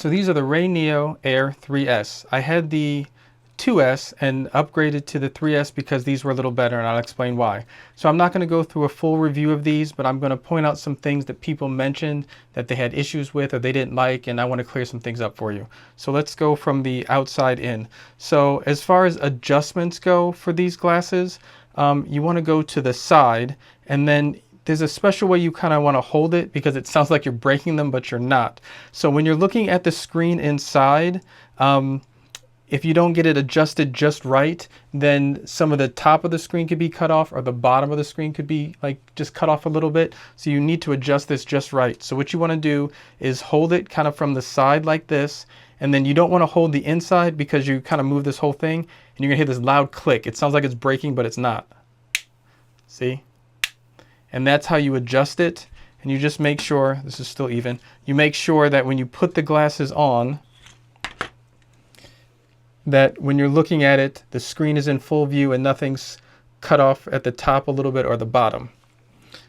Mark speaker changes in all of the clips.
Speaker 1: So these are the RayNeo Air 3S. I had the 2S and upgraded to the 3S because these were a little better, and I'll explain why. So I'm not going to go through a full review of these, but I'm going to point out some things that people mentioned that they had issues with or they didn't like, and I want to clear some things up for you. So let's go from the outside in. So as far as adjustments go for these glasses, you want to go to the side, and then there's a special way you kind of want to hold it because it sounds like you're breaking them, but you're not. So when you're looking at the screen inside, if you don't get it adjusted just right, then some of the top of the screen could be cut off or the bottom of the screen could be like just cut off a little bit. So you need to adjust this just right. So what you want to do is hold it kind of from the side like this, and then you don't want to hold the inside because you kind of move this whole thing and you're gonna hear this loud click. It sounds like it's breaking, but it's not. See? And that's how you adjust it. And you just make sure, this is still even, you make sure that when you put the glasses on, that when you're looking at it, the screen is in full view and nothing's cut off at the top a little bit or the bottom.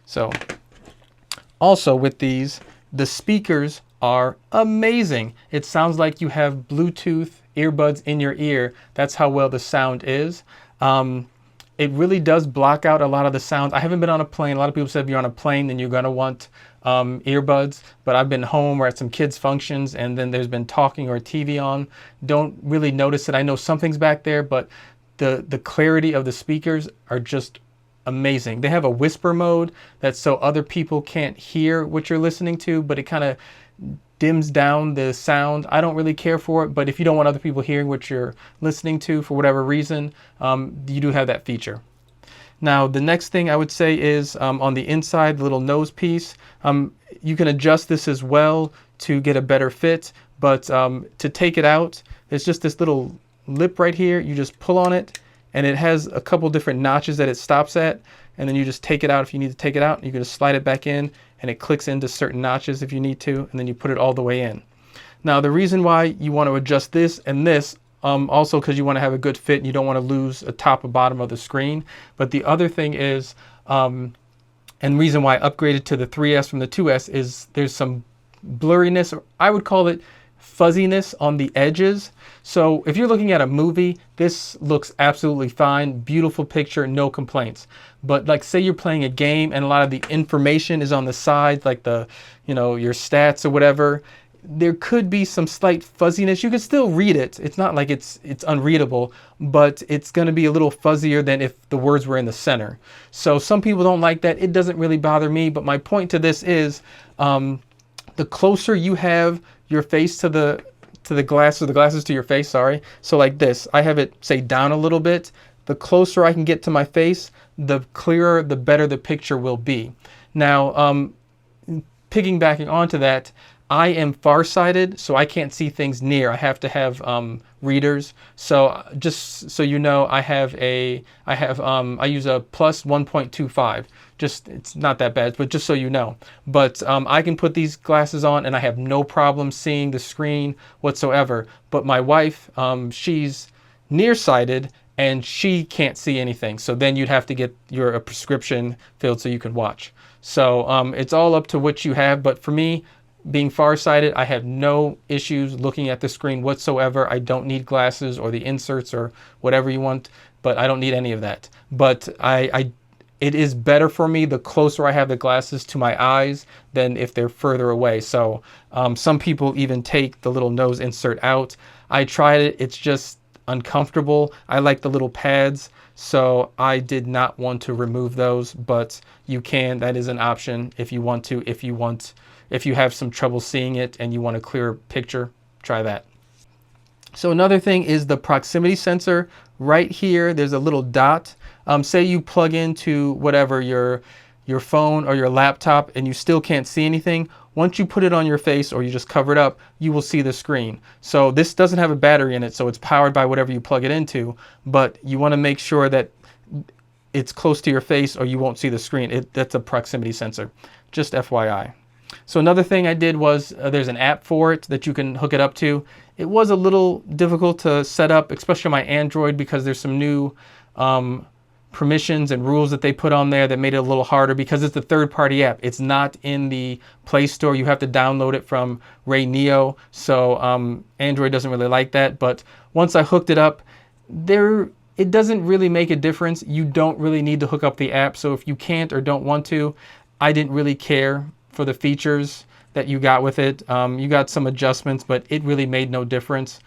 Speaker 1: So also with these, the speakers are amazing. It sounds like you have Bluetooth earbuds in your ear. That's how well the sound is. It really does block out a lot of the sounds. I haven't been on a plane. A lot of people said if you're on a plane, then you're going to want earbuds. But I've been home or at some kids' functions, and then there's been talking or TV on. Don't really notice it. I know something's back there, but the clarity of the speakers are just amazing. They have a whisper mode that's so other people can't hear what you're listening to, but it kind of dims down the sound. I don't really care for it, but if you don't want other people hearing what you're listening to for whatever reason, you do have that feature. Now, the next thing I would say is on the inside, the little nose piece, you can adjust this as well to get a better fit, but to take it out, there's just this little lip right here. You just pull on it, and it has a couple different notches that it stops at, and then you just take it out if you need to take it out. You can just slide it back in, and it clicks into certain notches if you need to, and then you put it all the way in. Now, the reason why you want to adjust this and this, also because you want to have a good fit and you don't want to lose a top or bottom of the screen. But the other thing is, and reason why I upgraded to the 3S from the 2S is there's some blurriness, or I would call it fuzziness on the edges. So if you're looking at a movie, this looks absolutely fine, beautiful picture, no complaints. But like say you're playing a game and a lot of the information is on the sides, like the, your stats or whatever, there could be some slight fuzziness. You can still read it. It's not like it's unreadable, but it's going to be a little fuzzier than if the words were in the center. So some people don't like that. It doesn't really bother me, but my point to this is the closer you have your face to the glass, or the glasses to your face, sorry. So like this, I have it say down a little bit. The closer I can get to my face, the clearer, the better the picture will be. Now, piggybacking onto that, I am farsighted, so I can't see things near. I have to have readers. So just so you know, I use a plus 1.25. Just, it's not that bad, but just so you know. But I can put these glasses on and I have no problem seeing the screen whatsoever. But my wife, she's nearsighted and she can't see anything. So then you'd have to get a prescription filled so you can watch. So it's all up to what you have. But for me, being farsighted, I have no issues looking at the screen whatsoever. I don't need glasses or the inserts or whatever you want, but I don't need any of that. But it is better for me the closer I have the glasses to my eyes than if they're further away. So some people even take the little nose insert out. I tried it. It's just uncomfortable. I like the little pads, so I did not want to remove those, but you can. That is an option if you want to. If you have some trouble seeing it and you want a clearer picture, try that. So another thing is the proximity sensor. Right here, there's a little dot. Say you plug into whatever, your phone or your laptop, and you still can't see anything. Once you put it on your face or you just cover it up, you will see the screen. So this doesn't have a battery in it, so it's powered by whatever you plug it into, but you want to make sure that it's close to your face or you won't see the screen. That's a proximity sensor, just FYI. So another thing I did was there's an app for it that you can hook it up to. It was a little difficult to set up, especially on my Android, because there's some new permissions and rules that they put on there that made it a little harder because it's a third-party app. It's not in the Play Store. You have to download it from RayNeo. So Android doesn't really like that. But once I hooked it up, it doesn't really make a difference. You don't really need to hook up the app. So if you can't or don't want to, I didn't really care for the features that you got with it. You got some adjustments, but it really made no difference.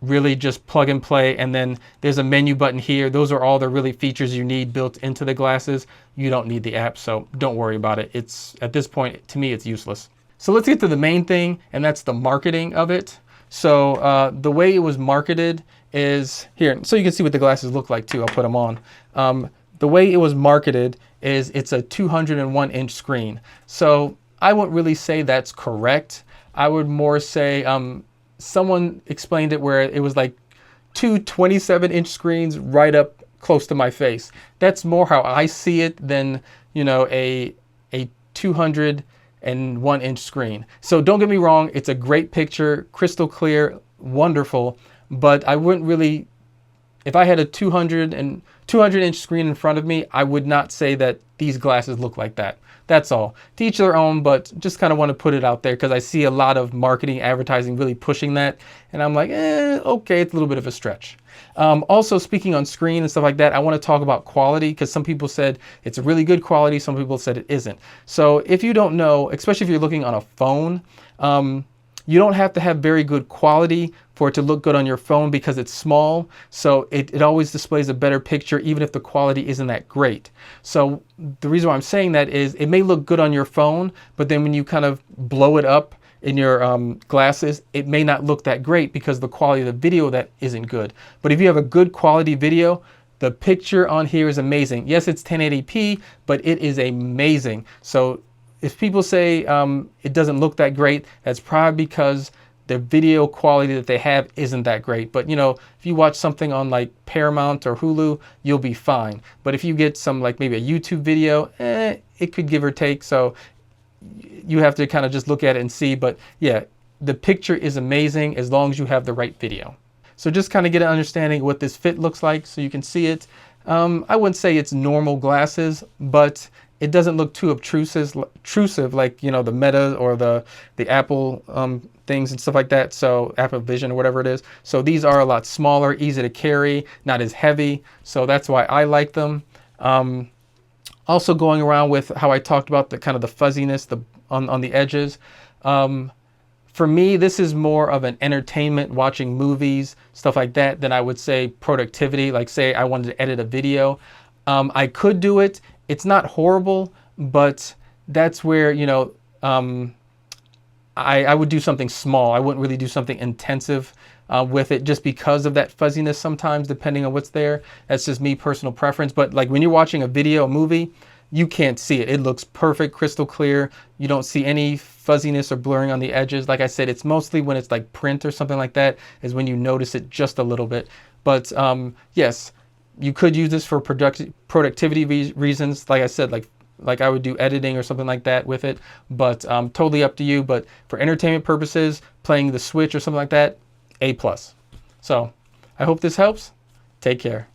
Speaker 1: Really just plug and play, and then there's a menu button here. Those are all the really features you need built into the glasses. You don't need the app, so don't worry about it. It's, at this point, to me, it's useless. So let's get to the main thing, and that's the marketing of it. So the way it was marketed is here. So you can see what the glasses look like too. I'll put them on. The way it was marketed is it's a 201-inch screen. So I wouldn't really say that's correct. I would more say someone explained it where it was like two 27-inch screens right up close to my face. That's more how I see it than, you know, a 201-inch screen. So don't get me wrong, it's a great picture, crystal clear, wonderful, but I wouldn't really, if I had a 200-inch screen in front of me, I would not say that these glasses look like that. That's all. To each their own, but just kind of want to put it out there because I see a lot of marketing, advertising really pushing that. And I'm like, okay, it's a little bit of a stretch. Also, speaking on screen and stuff like that, I want to talk about quality because some people said it's a really good quality. Some people said it isn't. So if you don't know, especially if you're looking on a phone, you don't have to have very good quality for it to look good on your phone because it's small. So it always displays a better picture even if the quality isn't that great. So the reason why I'm saying that is it may look good on your phone, but then when you kind of blow it up in your glasses, it may not look that great because the quality of the video that isn't good. But if you have a good quality video, the picture on here is amazing. Yes, it's 1080p, but it is amazing. So if people say it doesn't look that great, that's probably because the video quality that they have isn't that great. But you know, if you watch something on like Paramount or Hulu, you'll be fine. But if you get some like maybe a YouTube video, it could give or take. So you have to kind of just look at it and see. But yeah, the picture is amazing as long as you have the right video. So just kind of get an understanding of what this fit looks like so you can see it. I wouldn't say it's normal glasses, but it doesn't look too obtrusive like, you know, the Meta or the Apple things and stuff like that. So Apple Vision or whatever it is. So these are a lot smaller, easy to carry, not as heavy. So that's why I like them. Also going around with how I talked about the kind of the fuzziness on the edges. For me, this is more of an entertainment, watching movies, stuff like that, than I would say productivity. Like say I wanted to edit a video. I could do it. It's not horrible, but that's where, you know, I would do something small. I wouldn't really do something intensive with it just because of that fuzziness sometimes, depending on what's there. That's just me, personal preference. But like when you're watching a video, a movie, you can't see it. It looks perfect, crystal clear. You don't see any fuzziness or blurring on the edges. Like I said, it's mostly when it's like print or something like that is when you notice it just a little bit. But yes, you could use this for productivity reasons. Like I said, like I would do editing or something like that with it, but totally up to you. But for entertainment purposes, playing the Switch or something like that, A+. So I hope this helps. Take care.